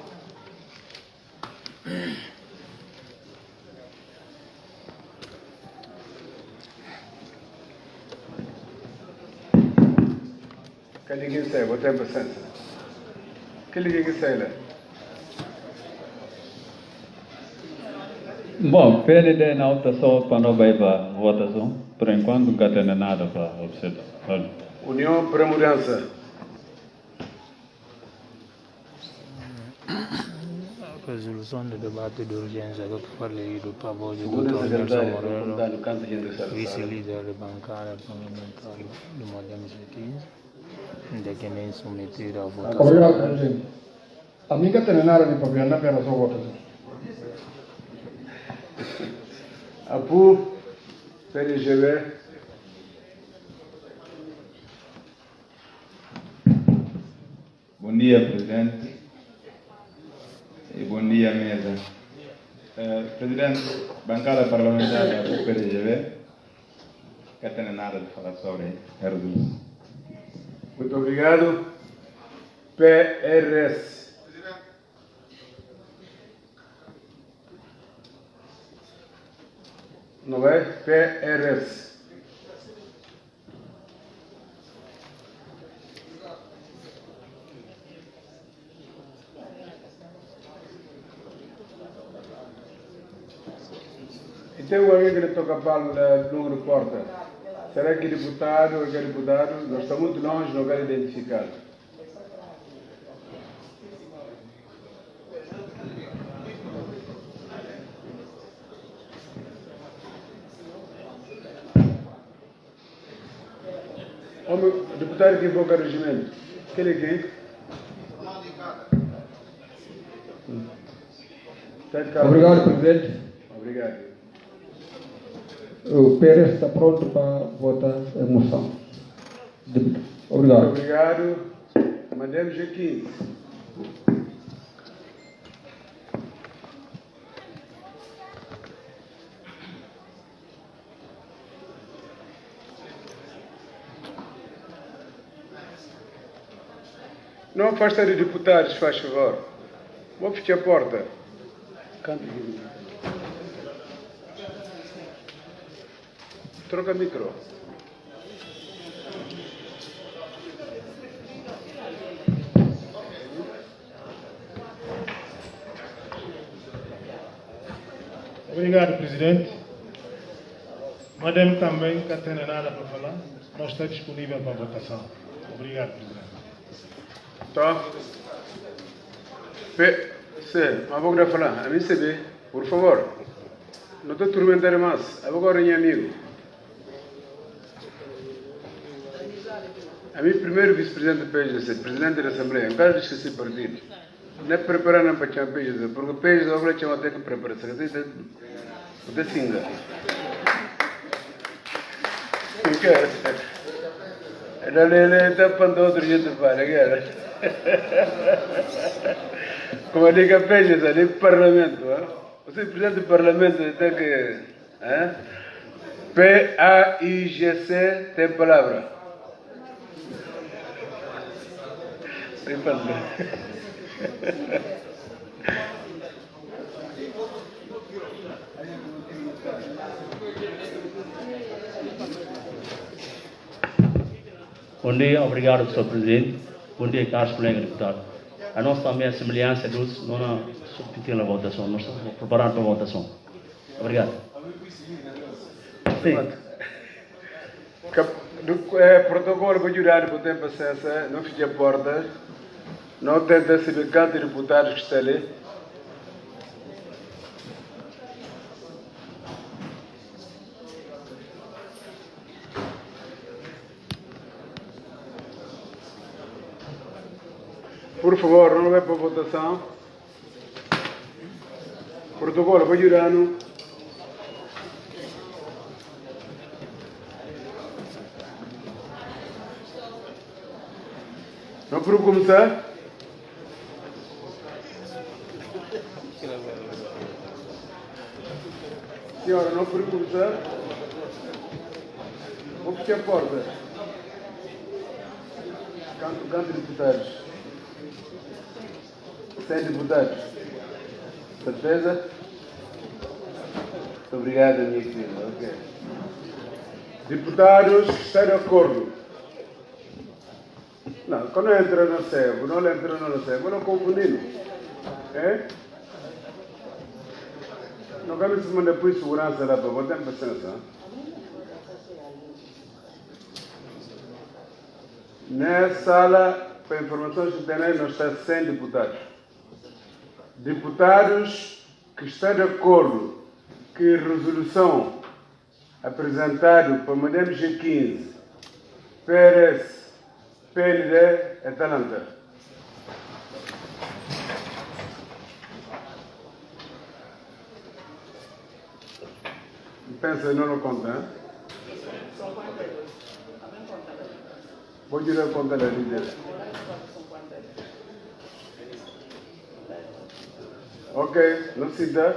Que ninguém sei, vou ter paciência. Que ninguém sei, né? Bom, PND não está só para não vai para votação. Por enquanto nunca tem nada para observar. União para a Mudança. A resolução do debate de urgência que falei do favor de Segunda Dr. Nelson secretária, Moreno, canto de interessação. vice-líder da bancada parlamentar do Madem G15, de que nem submetido à votação. Obrigado, presidente. A mim que tem nada de problema pela sua votação. APU, PNGB. Bom dia, presidente. E bom dia, mesa. Presidente, bancada parlamentar do PNGB, que tem nada de falar sobre a resolução. Muito obrigado. PRS. Não é? PRS. E tem alguém que lhe toca para o número de porta? Será que deputado ou que deputado? Nós estamos muito longe, não quero identificar. O deputado que invoca o regimento. Aquele aqui. Obrigado, presidente. Obrigado. O PRS está pronto para votar a moção. Obrigado. Muito obrigado. Mandemos aqui. Não afasta de deputados, faz favor. Vou fechar a porta. Canto. troca micro. Obrigado, presidente. Madame também, que não tem nada para falar, não está disponível para votação. Obrigado, presidente. Tá. Mas vou falar. A mim se vê, por favor. Não estou tormentando mais. Agora é amigo. A mim, primeiro vice-presidente do PGC, presidente da Assembleia, não quero esquecer partido. Não é preparando para chamar PGC, porque o PGC agora chama até que preparação. Você singa. Não quero. Ele está para outro jeito de falar, quero. Como diga PGC, ali parlamento. Você presidente do parlamento tem que. PAIGC tem palavra. Bom dia, obrigado, Sr. Presidente. Bom dia, caros colegas deputados. A nossa também é semelhança dos, não substituir a votação, nós estamos preparados para a votação. Obrigado. Sim. Protocolo para jurar por tempo acesso, não fecha portas, não tenta saber quantos deputados que estão ali. Por favor, não vai para a votação. Protocolo para jurar. Não por começar? Senhora, não por começar? Vou fechar a porta. Quantos deputados? 100 deputados. Certeza? Muito obrigado, minha filha. Okay. Deputados, está de acordo? Não, quando entra no céu, não entra no céu, não confundindo. É? Não quero se mandar por segurança lá para botar em paciência. Nessa sala, para informações que tem aí, nós estamos 100 deputados. Deputados que estão de acordo que a resolução apresentada para Madame G15, PRS, PLD é Talanta. Pensa, não conta, hein? Vou dizer a conta da líder. Ok, não se dá.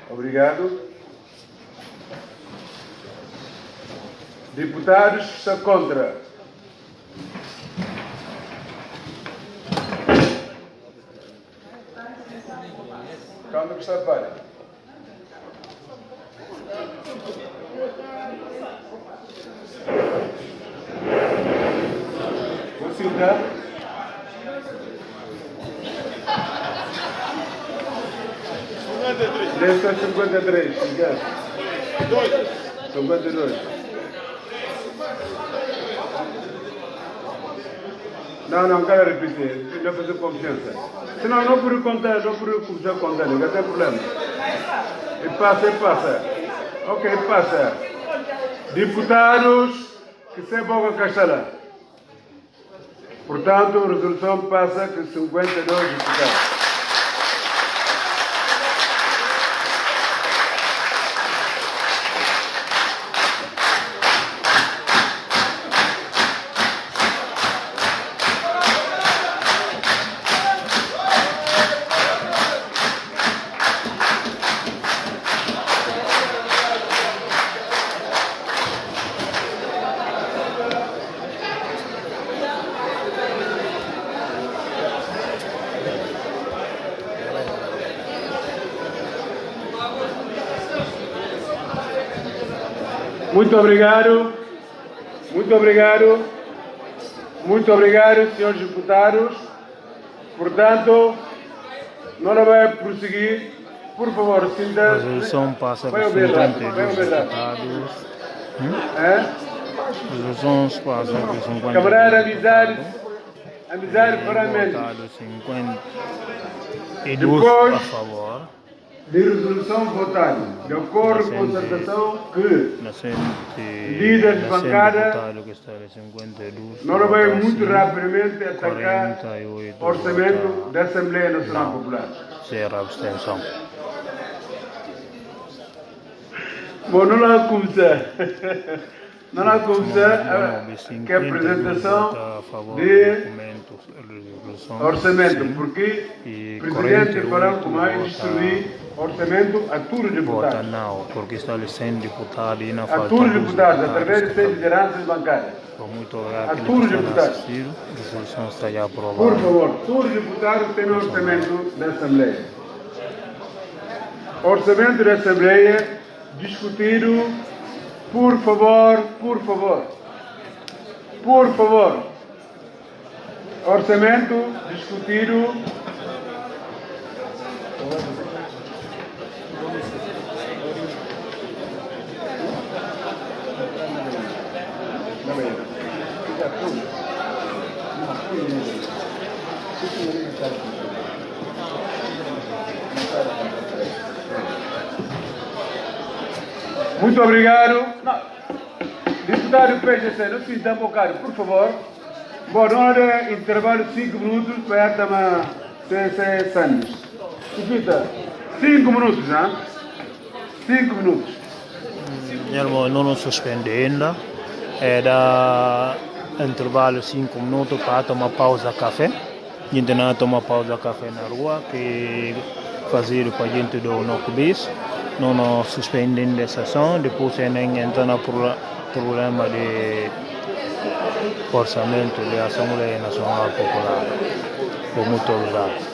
Obrigado. Deputados que estão contra. Quando que está para? Você dá? Desta 53, obrigado. 52. Não, quero repetir. Não fazer confiança. Senão não por contar, não por começar a contar, não tem problema. E passa. Ok, passa. Deputados que sem boca castela. Portanto, a resolução passa com 52 deputados. Muito obrigado. Muito obrigado. Muito obrigado, senhores deputados. Portanto, não vai prosseguir. Por favor, A sinta. resolução passa por Vai ouvir 52 rápido. deputados. É? A resolução passa por 52 Camarada, deputados. amizade ferramenta. Votados 52 Depois- a favor. De resolução votada, de acordo com a concertação que líder de bancada deputado que está em 52. não vai vota muito sim, rapidamente atacar 48 o orçamento vota da Assembleia Nacional não. Popular. Zero abstenção. Bom, não lá começar. Não lá começar que a apresentação de orçamento, porque o Presidente falou que mais distribuir orçamento a todos os Vota deputados. não, porque está ali 100 deputados e não A falta todos os dos deputados, através de 100 que lideranças bancárias. muito obrigado a que todos os estão a deputados. assistir. A resolução está já aprovada. Por favor, todos os deputados têm o orçamento da Assembleia. Orçamento da Assembleia discutido, por favor, por favor. Por favor. Orçamento discutido. Muito obrigado. Não. Deputado PGC, não se dá um bocado, por favor. Bom, hora intervalo de 5 minutos para tomar CC Santos. Repita, 5 minutos, não? 5 minutos. Não suspende ainda. É da intervalo 5 minutos para tomar pausa café. A gente não toma pausa café na rua, que fazer para a gente do Nocubis. Não suspendendo a sessão, depois entra no problema de orçamento da Assembleia Nacional Popular. Muito obrigado.